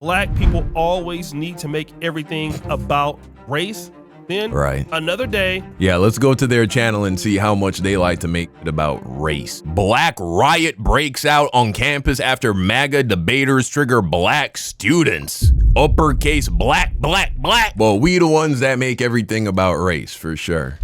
black people always need to make everything about race, then another day. Yeah, let's go to their channel and see how much they like to make it about race. Black riot breaks out on campus after MAGA debaters trigger black students. Uppercase black, black, black. Well, we the ones that make everything about race, for sure.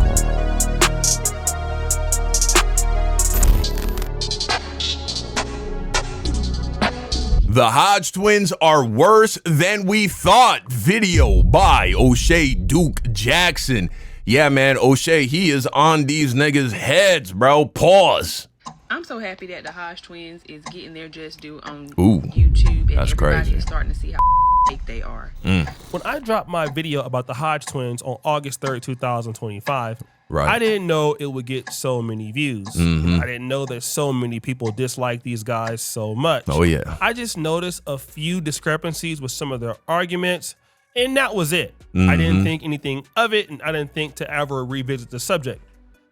The Hodge Twins are worse than we thought. Video by O'Shea Duke Jackson. Yeah, man, O'Shea, he is on these niggas' heads, bro. Pause. I'm so happy that the Hodge Twins is getting their just due on Ooh, YouTube. And that's everybody crazy. is starting to see how fake they are. When I dropped my video about the Hodge Twins on August 3rd, 2025, Right. I didn't know it would get so many views. I didn't know that so many people dislike these guys so much. Oh, yeah. I just noticed a few discrepancies with some of their arguments, and that was it. I didn't think anything of it, and I didn't think to ever revisit the subject.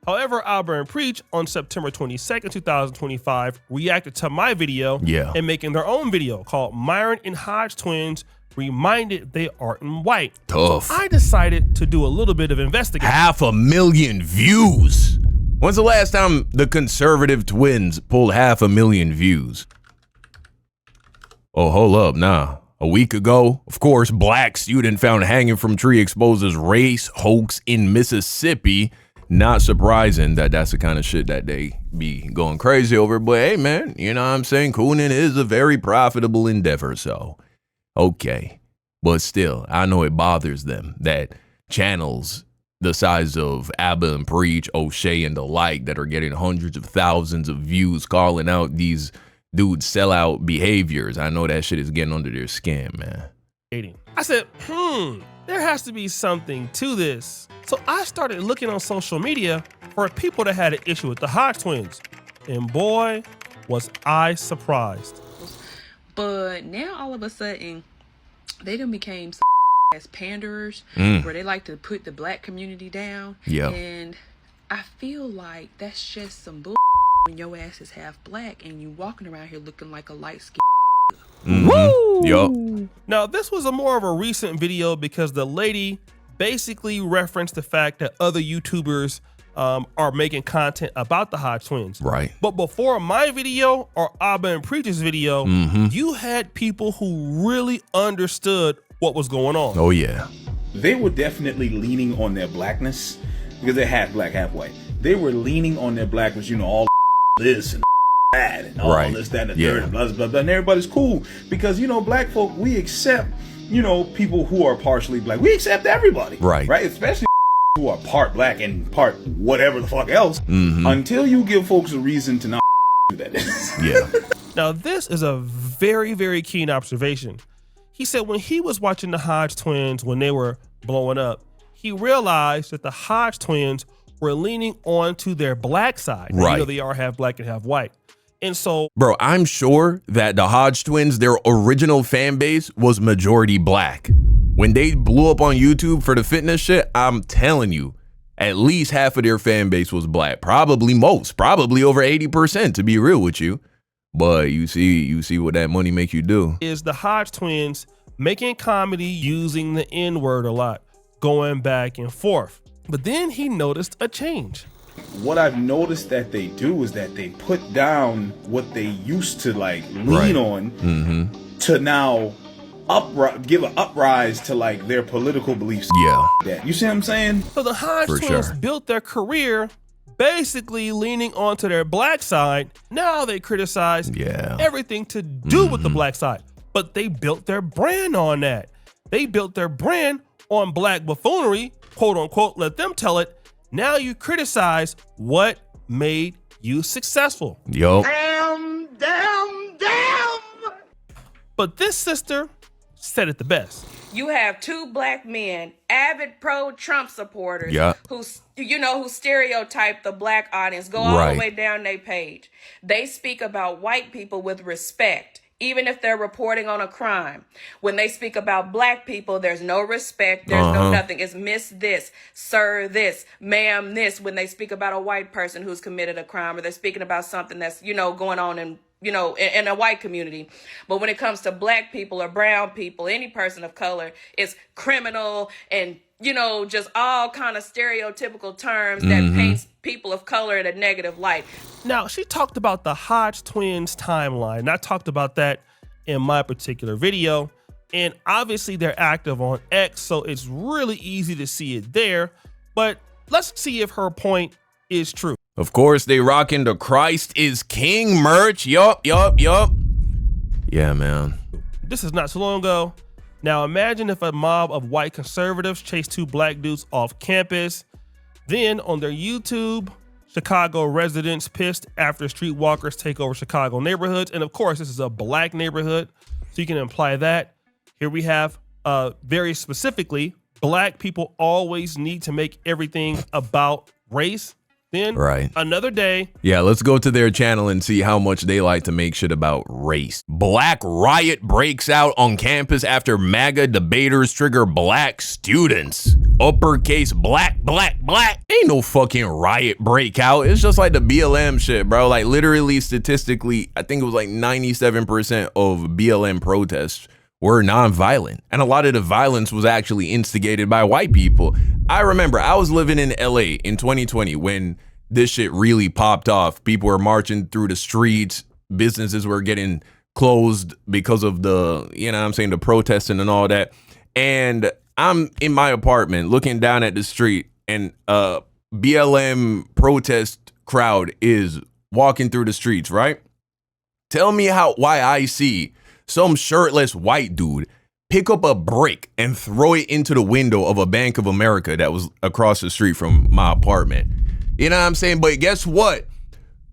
However, Albert and Preach on September 22nd, 2025 reacted to my video and making their own video called Myron and Hodge Twins Reminded They Aren't White. Tough. So I decided to do a little bit of investigating. 500,000 views. When's the last time the conservative twins pulled 500,000 views? Oh, hold up, nah. A week ago, of course, black student found hanging from tree exposes race hoax in Mississippi. Not surprising that that's the kind of shit that they be going crazy over. But hey, man, you know what I'm saying? Cooning is a very profitable endeavor, so okay. But still, I know it bothers them that channels the size of Abba and Preach, O'Shea, and the like that are getting hundreds of thousands of views calling out these dudes' sellout behaviors. I know that shit is getting under their skin, man. I said, there has to be something to this. So I started looking on social media for people that had an issue with the Hodge Twins. And boy, was I surprised. But now all of a sudden, they done became as panderers where they like to put the black community down. Yeah. And I feel like that's just some bull when your ass is half black and you walking around here looking like a light skin. Woo! Yup. Now, this was a more of a recent video because the lady basically referenced the fact that other YouTubers are making content about the Hodge Twins. Right. But before my video or Abba and Preach's video, you had people who really understood what was going on. Oh, yeah. They were definitely leaning on their blackness because they're half black, half white. They were leaning on their blackness, you know, all this and that and all this, that, and the third, blah, blah, blah. And everybody's cool because, you know, black folk, we accept, you know, people who are partially black. We accept everybody. Right. Right? Especially who are part black and part whatever the fuck else until you give folks a reason to not do that. Yeah. Now, this is a very, very keen observation. He said when he was watching the Hodge Twins when they were blowing up, he realized that the Hodge Twins were leaning on to their black side. Right. You know, they are half black and half white. And so, bro, I'm sure that the Hodge Twins, their original fan base was majority black. When they blew up on YouTube for the fitness shit, I'm telling you, at least half of their fan base was black. Probably most, probably over 80%, to be real with you. But you see what that money make you do. Is the Hodge Twins making comedy using the N-word a lot, going back and forth. But then he noticed a change. What I've noticed that they do is that they put down what they used to like lean on to now give an uprise to like their political beliefs. Yeah. That. You see what I'm saying? So the Hodge Twins built their career basically leaning onto their black side. Now they criticize everything to do with the black side. But they built their brand on that. They built their brand on black buffoonery, quote unquote, let them tell it. Now you criticize what made you successful. Yo. Damn. But this sister said it the best. You have two black men, avid pro-Trump supporters, who stereotype the black audience, go all the way down their page. They speak about white people with respect, even if they're reporting on a crime. When they speak about black people, there's no respect, there's no nothing. It's miss this, sir this, ma'am this, when they speak about a white person who's committed a crime, or they're speaking about something that's, you know, going on in you know, in a white community. But when it comes to black people or brown people, any person of color, it's criminal and, you know, just all kind of stereotypical terms that paints people of color in a negative light. Now, she talked about the Hodge Twins timeline, and I talked about that in my particular video. And obviously they're active on X, so it's really easy to see it there. But let's see if her point is true. Of course, they rocking the Christ is King merch. Yup. Yeah, man. This is not so long ago. Now imagine if a mob of white conservatives chased 2 black dudes off campus. Then on their YouTube, Chicago residents pissed after streetwalkers take over Chicago neighborhoods. And of course, this is a black neighborhood, so you can imply that. Here we have very specifically, black people always need to make everything about race. Then another day. Yeah, let's go to their channel and see how much they like to make shit about race. Black riot breaks out on campus after MAGA debaters trigger black students. Uppercase black. Ain't no fucking riot breakout. It's just like the BLM shit, bro. Like literally statistically, I think it was like 97% of BLM protests were non-violent. And a lot of the violence was actually instigated by white people. I remember I was living in LA in 2020 when this shit really popped off. People were marching through the streets. Businesses were getting closed because of the, you know what I'm saying, the protesting and all that. And I'm in my apartment looking down at the street and a BLM protest crowd is walking through the streets, right? Tell me why I see some shirtless white dude pick up a brick and throw it into the window of a Bank of America that was across the street from my apartment. You know what I'm saying? But guess what?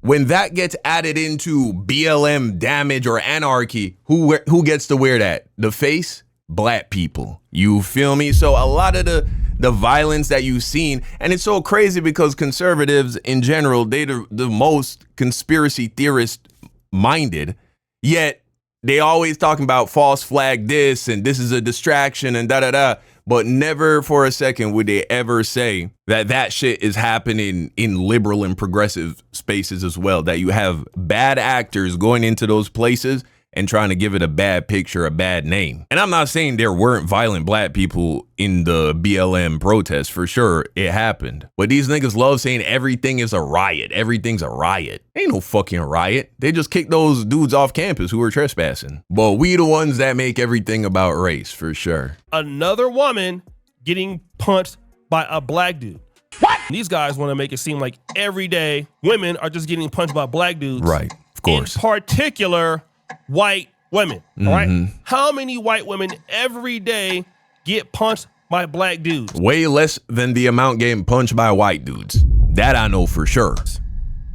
When that gets added into BLM damage or anarchy, who gets to wear that? The face? Black people. You feel me? So a lot of the violence that you've seen, and it's so crazy because conservatives in general, they're the most conspiracy theorist minded, yet they always talking about false flag this and this is a distraction and da-da-da, but never for a second would they ever say that that shit is happening in liberal and progressive spaces as well, that you have bad actors going into those places and trying to give it a bad picture, a bad name. And I'm not saying there weren't violent black people in the BLM protests, for sure, it happened. But these niggas love saying everything is a riot. Everything's a riot. Ain't no fucking riot. They just kicked those dudes off campus who were trespassing. But we the ones that make everything about race, for sure. Another woman getting punched by a black dude. What? These guys want to make it seem like every day women are just getting punched by black dudes. Right, of course. In particular, white women, all right? How many white women every day get punched by black dudes? Way less than the amount getting punched by white dudes. That I know for sure.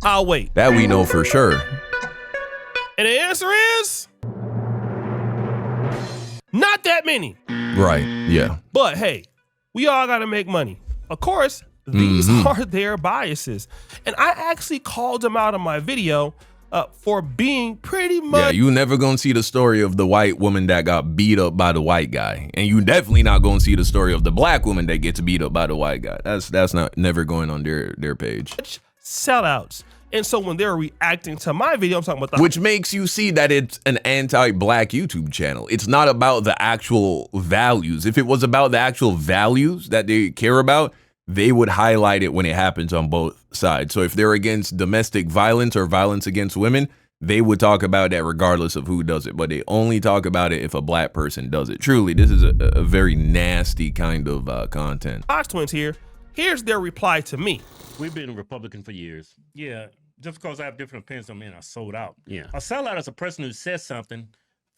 I'll wait. That we know for sure. And the answer is not that many. Right, yeah. But hey, we all gotta make money. Of course, these are their biases. And I actually called them out in my video for being pretty much. Yeah, you never gonna see the story of the white woman that got beat up by the white guy, and you definitely not gonna see the story of the black woman that gets beat up by the white guy. That's not never going on their page. Sellouts. And so when they're reacting to my video, I'm talking about which makes you see that it's an anti-black YouTube channel. It's not about the actual values. If it was about the actual values that they care about, they would highlight it when it happens on both sides. So if they're against domestic violence or violence against women, they would talk about that regardless of who does it. But they only talk about it if a black person does it. Truly, this is a very nasty kind of content. Hodge Twins here. Here's their reply to me. We've been Republican for years. Yeah, just because I have different opinions don't mean I sold out. Yeah, a sellout is a person who says something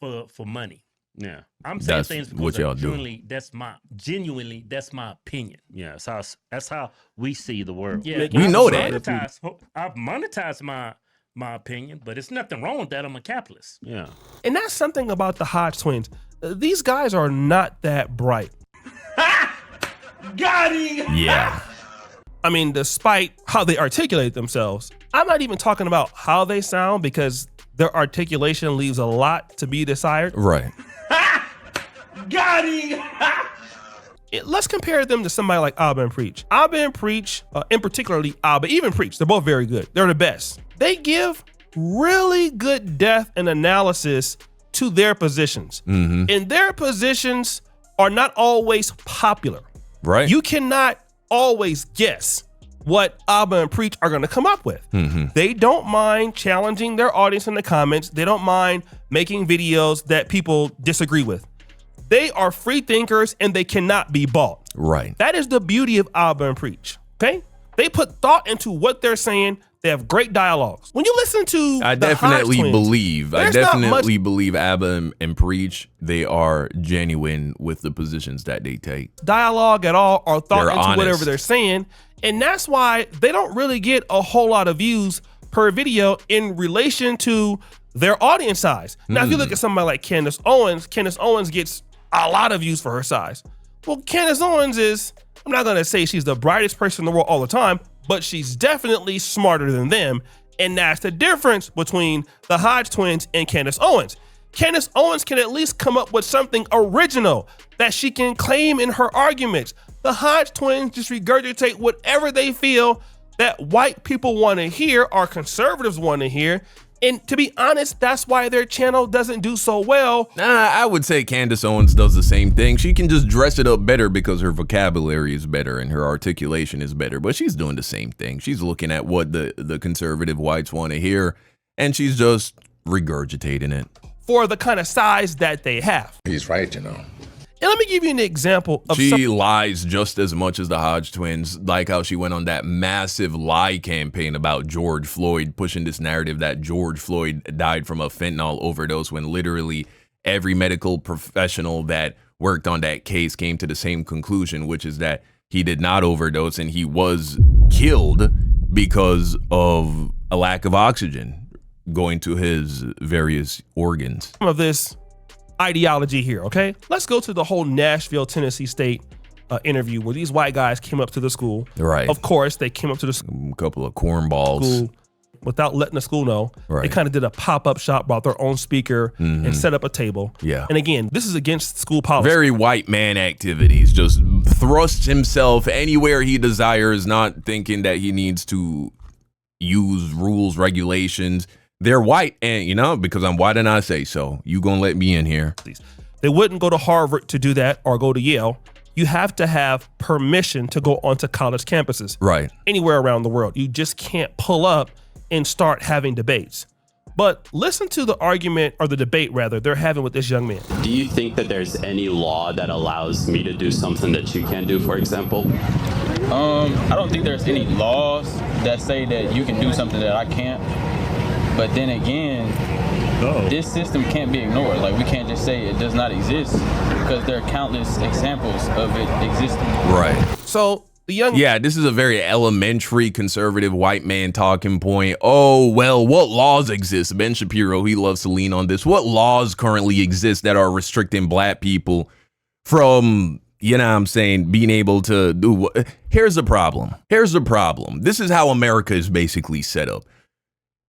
for money. Yeah, I'm saying things because that's my opinion. Yeah, that's how we see the world. Yeah, we know that. I've monetized my opinion, but it's nothing wrong with that. I'm a capitalist. Yeah, and that's something about the Hodge Twins. These guys are not that bright. Got him. Yeah. I mean, despite how they articulate themselves, I'm not even talking about how they sound because their articulation leaves a lot to be desired. Right. Got him. Let's compare them to somebody like Abba and Preach. Abba and Preach, in particularly Abba, even Preach, they're both very good. They're the best. They give really good depth and analysis to their positions. And their positions are not always popular. Right. You cannot always guess what Abba and Preach are going to come up with. They don't mind challenging their audience in the comments. They don't mind making videos that people disagree with. They are free thinkers and they cannot be bought. Right. That is the beauty of Abba and Preach. Okay? They put thought into what they're saying. They have great dialogues. When you listen to I definitely believe Abba and Preach, they are genuine with the positions that they take. Dialogue at all or thought They're into honest. whatever they're saying. And that's why they don't really get a whole lot of views per video in relation to their audience size. Now, if you look at somebody like Candace Owens gets a lot of views for her size. Well, Candace Owens is, I'm not gonna say she's the brightest person in the world all the time, but she's definitely smarter than them. And that's the difference between the Hodge Twins and Candace Owens. Candace Owens can at least come up with something original that she can claim in her arguments. The Hodge Twins just regurgitate whatever they feel that white people want to hear or conservatives want to hear. And to be honest, that's why their channel doesn't do so well. I would say Candace Owens does the same thing. She can just dress it up better because her vocabulary is better and her articulation is better, but she's doing the same thing. She's looking at what the conservative whites want to hear, and she's just regurgitating it. For the kind of size that they have. He's right, you know. And let me give you an example of She lies just as much as the Hodge Twins, like how she went on that massive lie campaign about George Floyd, pushing this narrative that George Floyd died from a fentanyl overdose when literally every medical professional that worked on that case came to the same conclusion, which is that he did not overdose and he was killed because of a lack of oxygen going to his various organs. Some of this ideology here, okay? Let's go to the whole Nashville, Tennessee State interview where these white guys came up to the school. Right. Of course, they came up to the school. A couple of cornballs. Without letting the school know. Right. They kind of did a pop-up shop, brought their own speaker and set up a table. Yeah. And again, this is against school policy. Very white man activities, just thrusts himself anywhere he desires, not thinking that he needs to use rules, regulations. They're white, and you know, because I'm white and I say so. You gonna let me in here? They wouldn't go to Harvard to do that or go to Yale. You have to have permission to go onto college campuses. Right. Anywhere around the world. You just can't pull up and start having debates. But listen to the argument, or the debate rather, they're having with this young man. Do you think that there's any law that allows me to do something that you can't do, for example? I don't think there's any laws that say that you can do something that I can't. But then again, this system can't be ignored. Like, we can't just say it does not exist because there are countless examples of it existing. Right. So the young... Yeah, this is a very elementary conservative white man talking point. Oh, well, what laws exist? Ben Shapiro, he loves to lean on this. What laws currently exist that are restricting black people from, you know what I'm saying, being able to do what? Here's the problem. Here's the problem. This is how America is basically set up.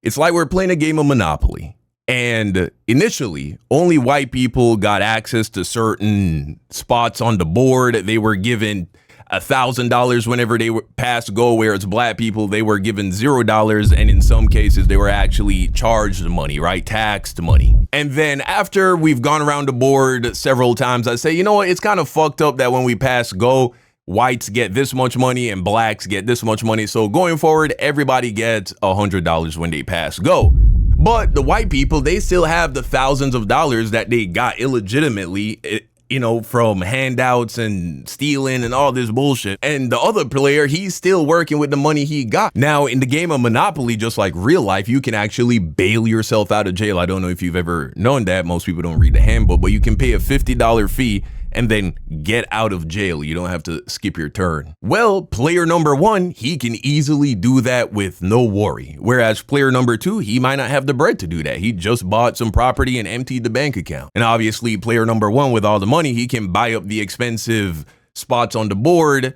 It's like we're playing a game of Monopoly. And initially, only white people got access to certain spots on the board. They were given $1,000 whenever they were passed go, whereas black people, they were given $0. And in some cases, they were actually charged money, right? Taxed money. And then after we've gone around the board several times, I say, you know what? It's kind of fucked up that when we pass go, whites get this much money and blacks get this much money. So going forward, everybody gets $100 when they pass go. But the white people, they still have the thousands of dollars that they got illegitimately, you know, from handouts and stealing and all this bullshit. And the other player, he's still working with the money he got. Now, in the game of Monopoly, just like real life, you can actually bail yourself out of jail. I don't know if you've ever known that. Most people don't read the handbook, but you can pay a $50 fee and then get out of jail. You don't have to skip your turn. Well, player number one, he can easily do that with no worry. Whereas player number two, he might not have the bread to do that. He just bought some property and emptied the bank account. And obviously player number one, with all the money, he can buy up the expensive spots on the board.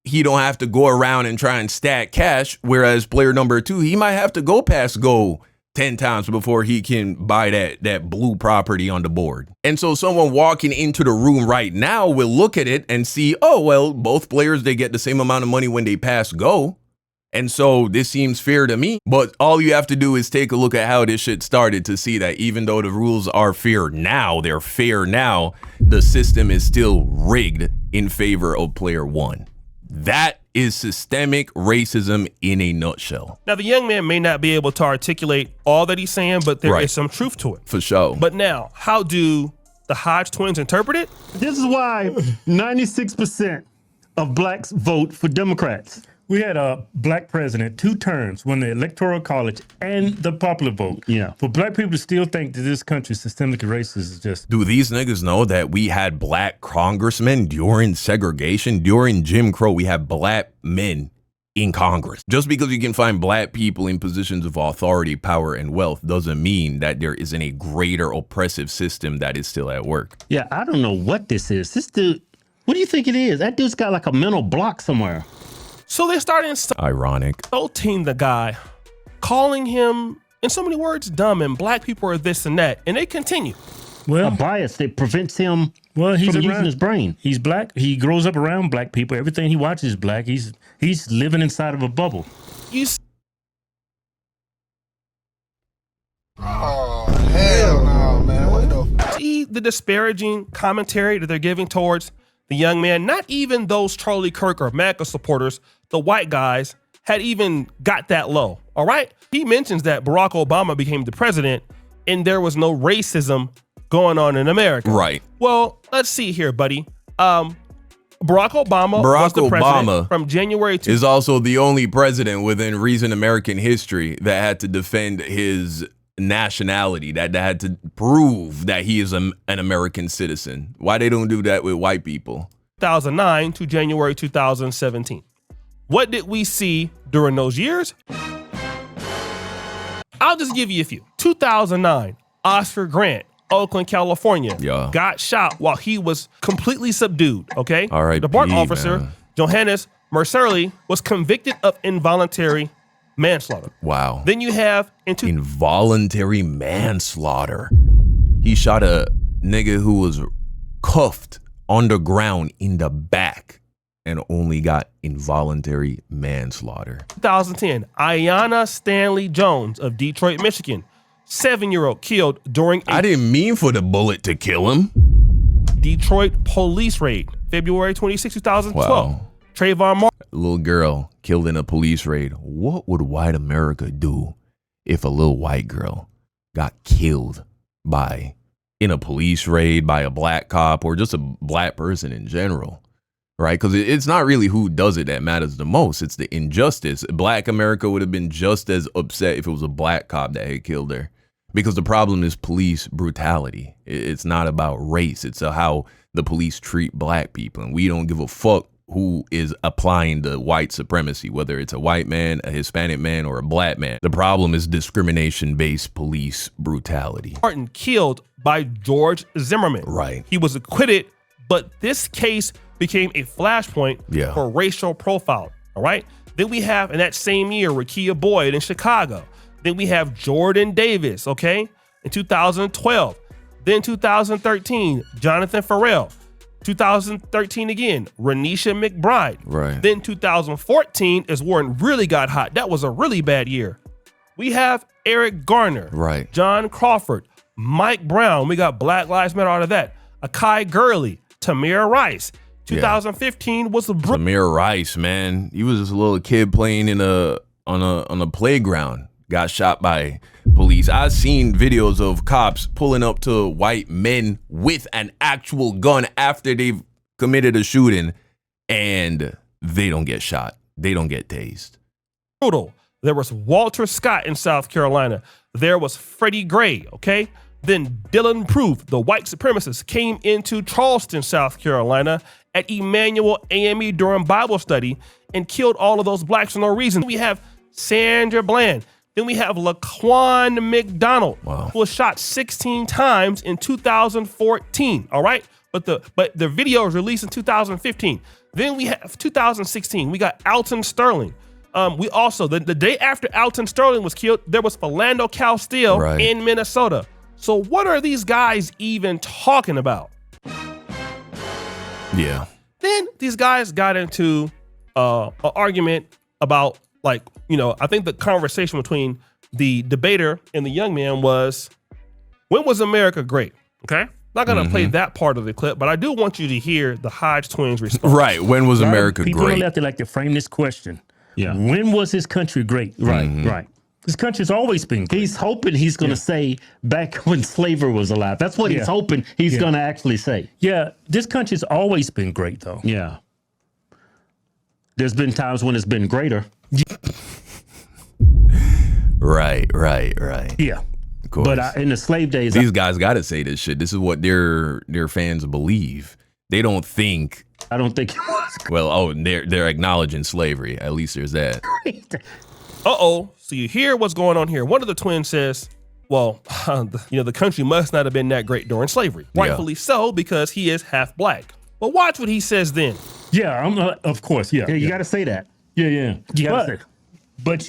He don't have to go around and try and stack cash. Whereas player number two, he might have to go past go 10 times before he can buy that blue property on the board. And so someone walking into the room right now will look at it and see, oh, well, both players, they get the same amount of money when they pass go. And so this seems fair to me, but all you have to do is take a look at how this shit started to see that even though the rules are fair now, the system is still rigged in favor of player one. That is systemic racism in a nutshell. Now, the young man may not be able to articulate all that he's saying, but there is some truth to it. For sure. But now, how do the Hodge twins interpret it? This is why 96% of blacks vote for Democrats. We had a black president 2 terms, won the Electoral College and the popular vote. Yeah. For black people to still think that this country is systemically racist is just... Do these niggas know that we had black congressmen during segregation? During Jim Crow, we had black men in Congress. Just because you can find black people in positions of authority, power, and wealth doesn't mean that there isn't a greater oppressive system that is still at work. Yeah, I don't know what this is. This dude, what do you think it is? That dude's got like a mental block somewhere. So they started insulting the guy, calling him, in so many words, dumb, and black people are this and that, and they continue. Well, a bias that prevents him from using his brain. He's black. He grows up around black people. Everything he watches is black. He's living inside of a bubble. Oh, hell no, man. What the? See the disparaging commentary that they're giving towards the young man? Not even those Charlie Kirk or MAGA supporters, the white guys, had even got that low, all right? He mentions that Barack Obama became the president and there was no racism going on in America. Right. Well, let's see here, buddy. Barack Obama was the president from January to... is also the only president within recent American history that had to defend his nationality, that had to prove that he is an American citizen. Why they don't do that with white people? 2009 to January 2017. What did we see during those years? I'll just give you a few. 2009, Oscar Grant, Oakland, California, got shot while he was completely subdued, okay? All right. The BART officer, Johannes Mercerly, was convicted of involuntary manslaughter. Wow. Then you have involuntary manslaughter. He shot a nigga who was cuffed on the ground in the back and only got involuntary manslaughter. 2010, Ayanna Stanley Jones of Detroit, Michigan, 7-year-old killed during I didn't mean for the bullet to kill him. Detroit police raid, February 26, 2012. Wow. Trayvon Martin. A little girl killed in a police raid. What would white America do if a little white girl got killed in a police raid by a black cop or just a black person in general? Right? Because it's not really who does it that matters the most. It's the injustice. Black America would have been just as upset if it was a black cop that had killed her. Because the problem is police brutality. It's not about race. It's how the police treat black people. And we don't give a fuck who is applying the white supremacy, whether it's a white man, a Hispanic man, or a black man. The problem is discrimination-based police brutality. Martin killed by George Zimmerman. Right. He was acquitted, but this case became a flashpoint for racial profiling, all right? Then we have, in that same year, Rekia Boyd in Chicago. Then we have Jordan Davis, okay, in 2012. Then 2013, Jonathan Farrell. 2013 again, Renisha McBride. Right. Then 2014 is where it really got hot. That was a really bad year. We have Eric Garner. Right. John Crawford. Mike Brown. We got Black Lives Matter out of that. Akai Gurley. Tamir Rice. 2015 was the Tamir Rice, man. He was just a little kid playing on a playground. Got shot by police. I've seen videos of cops pulling up to white men with an actual gun after they've committed a shooting, and they don't get shot. They don't get tased. Brutal. There was Walter Scott in South Carolina. There was Freddie Gray, okay? Then Dylan Proof, the white supremacist, came into Charleston, South Carolina at Emmanuel AME during Bible study and killed all of those blacks for no reason. We have Sandra Bland. Then we have Laquan McDonald, who was shot 16 times in 2014, all right? But the video was released in 2015. Then we have 2016, we got Alton Sterling. We also, the day after Alton Sterling was killed, there was Philando Castile in Minnesota. So what are these guys even talking about? Yeah. Then these guys got into an argument about like, I think the conversation between the debater and the young man was, when was America great? Okay. Not going to play that part of the clip, but I do want you to hear the Hodge Twins response. Right. When was America people great? People have to like to frame this question. Yeah. When was his country great? Right. Right. This country's always been great. He's hoping he's going to say back when slavery was alive. That's what he's hoping he's going to actually say. Yeah. This country's always been great, though. Yeah. There's been times when it's been greater. Right. Yeah. Of course. But in the slave days, these guys got to say this shit. This is what their fans believe. They don't think. I don't think it was. Well, they're acknowledging slavery. At least there's that. So you hear what's going on here. One of the twins says, well, the country must not have been that great during slavery. Rightfully so, because he is half black. But watch what he says then. Yeah, of course. Yeah. You got to say that. Yeah. You got to say that. But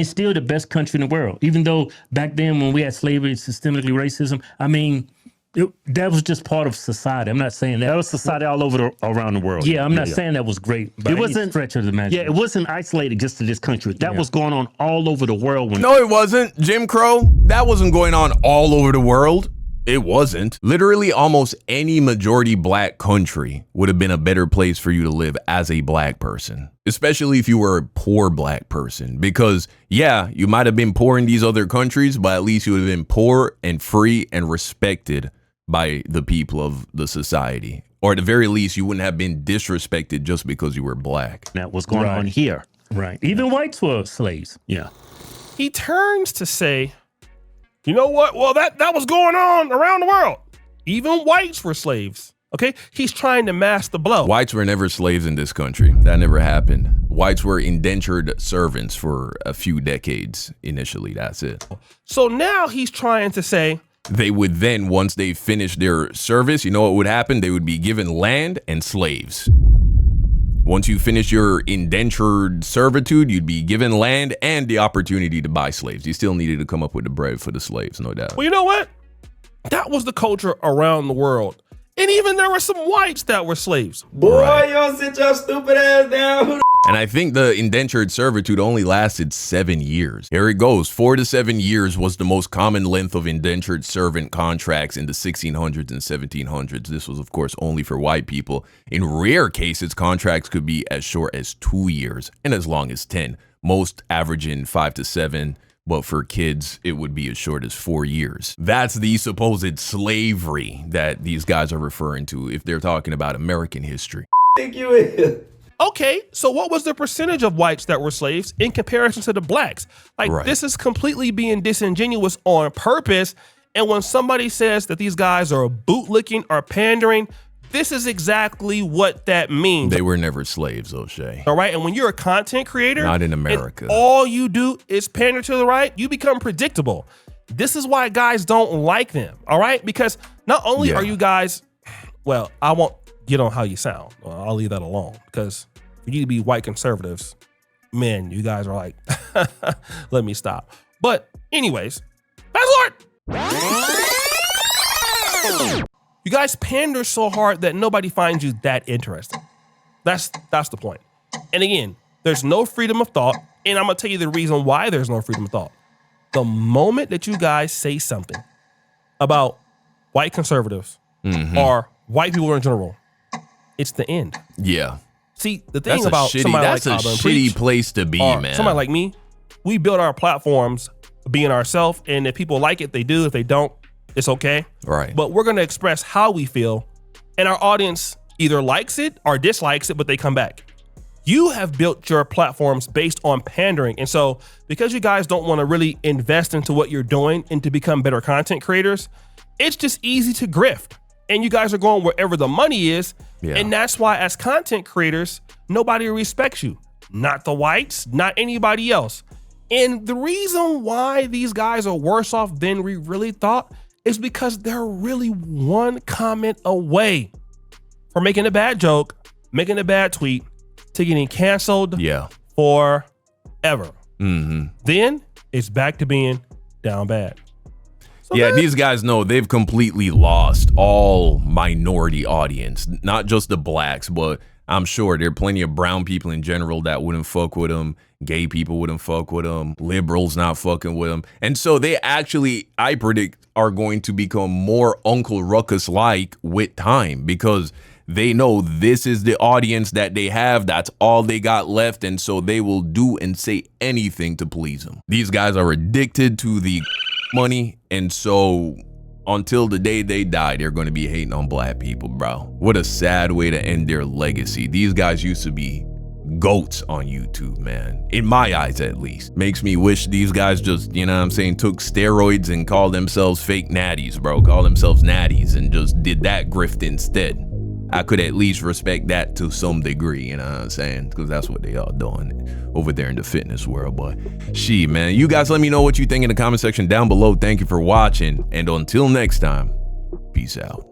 still the best country in the world. Even though back then when we had slavery, systemically racism, that was just part of society. I'm not saying that. That was society all over around the world. Yeah, I'm not saying that was great. It wasn't stretch of the imagination. Yeah, it wasn't isolated just to this country. That was going on all over the world. No, it wasn't. Jim Crow, that wasn't going on all over the world. It wasn't. Literally almost any majority black country would have been a better place for you to live as a black person, especially if you were a poor black person, because you might have been poor in these other countries, but at least you would have been poor and free and respected by the people of the society. Or at the very least, you wouldn't have been disrespected just because you were black. That was going on here. Right. Even whites were slaves. Yeah. He turns to say, you know what? Well, that was going on around the world. Even whites were slaves. Okay? He's trying to mask the blow. Whites were never slaves in this country. That never happened. Whites were indentured servants for a few decades initially. That's it. So now he's trying to say, they would then, once they finished their service, you know what would happen? They would be given land and slaves. Once you finish your indentured servitude, you'd be given land and the opportunity to buy slaves. You still needed to come up with the bread for the slaves, no doubt. Well, you know what? That was the culture around the world. And even there were some whites that were slaves. Boy, y'all sit your stupid ass down. And I think the indentured servitude only lasted 7 years. Here it goes. 4 to 7 years was the most common length of indentured servant contracts in the 1600s and 1700s. This was, of course, only for white people. In rare cases, contracts could be as short as 2 years and as long as 10. Most averaging 5 to 7. But for kids, it would be as short as 4 years. That's the supposed slavery that these guys are referring to if they're talking about American history. Think you is. Okay, so what was the percentage of whites that were slaves in comparison to the blacks? This is completely being disingenuous on purpose. And when somebody says that these guys are bootlicking or pandering, this is exactly what that means. They were never slaves, O'Shea. All right, and when you're a content creator, not in America, and all you do is pander to the right, you become predictable. This is why guys don't like them, all right? Because not only are you guys, well, I won't get on how you sound. Well, I'll leave that alone, because for you to be white conservatives, man, you guys are like, let me stop. But anyways, fast forward. You guys pander so hard that nobody finds you that interesting. That's the point. And again, there's no freedom of thought. And I'm going to tell you the reason why there's no freedom of thought. The moment that you guys say something about white conservatives or white people in general, it's the end. Yeah. See, the thing about somebody like that's a shitty place to be, man. Somebody like me, we build our platforms being ourselves. And if people like it, they do. If they don't, it's okay. Right. But we're going to express how we feel, and our audience either likes it or dislikes it, but they come back. You have built your platforms based on pandering. And so because you guys don't want to really invest into what you're doing and to become better content creators, it's just easy to grift. And you guys are going wherever the money is. Yeah. And that's why as content creators, nobody respects you. Not the whites, not anybody else. And the reason why these guys are worse off than we really thought is because they're really one comment away from making a bad joke, making a bad tweet, to getting canceled forever. Then it's back to being down bad. So these guys know they've completely lost all minority audience, not just the blacks, but I'm sure there are plenty of brown people in general that wouldn't fuck with him. Gay people wouldn't fuck with him. Liberals not fucking with him. And so they actually, I predict, are going to become more Uncle Ruckus-like with time, because they know this is the audience that they have. That's all they got left. And so they will do and say anything to please him. These guys are addicted to the money. And so until the day they die, they're going to be hating on black people, bro. What a sad way to end their legacy. These guys used to be goats on YouTube, man. In my eyes, at least. Makes me wish these guys just, you know what I'm saying, took steroids and called themselves fake natties, bro. Called themselves natties and just did that grift instead. I could at least respect that to some degree, you know what I'm saying? Because that's what they all doing over there in the fitness world. But shit, man, you guys let me know what you think in the comment section down below. Thank you for watching. And until next time, peace out.